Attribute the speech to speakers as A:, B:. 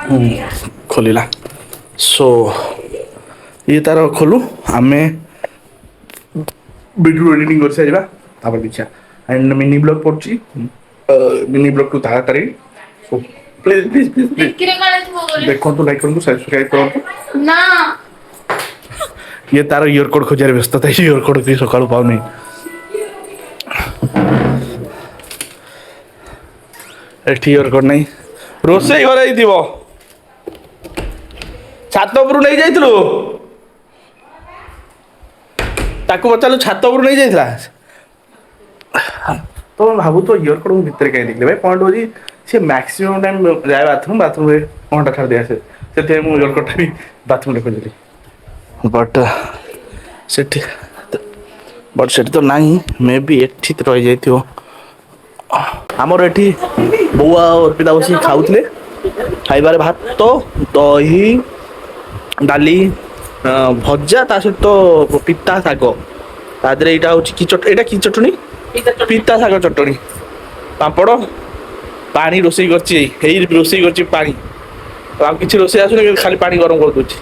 A: खोलिला सो ये तार खोलू आमे वीडियो एडिटिंग कर सारिबा तापर किछा एंड मिनी ब्लॉग पड़ची मिनी ब्लॉग को ताहा करी सो प्लीज प्लीज प्लीज देखो तो लाइक करो सब्सक्राइब करो ना ये तार इयर कोड खोजार व्यस्त था इयर कोड की सकाळू पाउनी एठी इयर कोड नहीं रोसे घरे दिबो छात उपरू नहीं जाइतलु ताकू पचालु छात उपरू नहीं जाइतला तो भाबु तो इयर कोड भीतर कहीं देखले भाई पॉइंट होजी से मैक्सिमम टाइम जाए बाथरूम रे घंटा छाड़ दिया से थे मु इयर कोड भी बाथरूम रे खोजली बट सेठी बट सेठी तो नहीं मे बी एठी तो रह जाइथियो हमर एठी बौआ और पिता बसी खाउतले खाइबार भात तो दही डाली भजा ता सहित तो पिता शाग तादरे एटा होची की एटा की चटनी पिता शाग चटनी पापड़ पानी रोसई करची हेई रोसई करची पानी तो आ किछि रोसई आसुने खाली पानी गरम कर दोची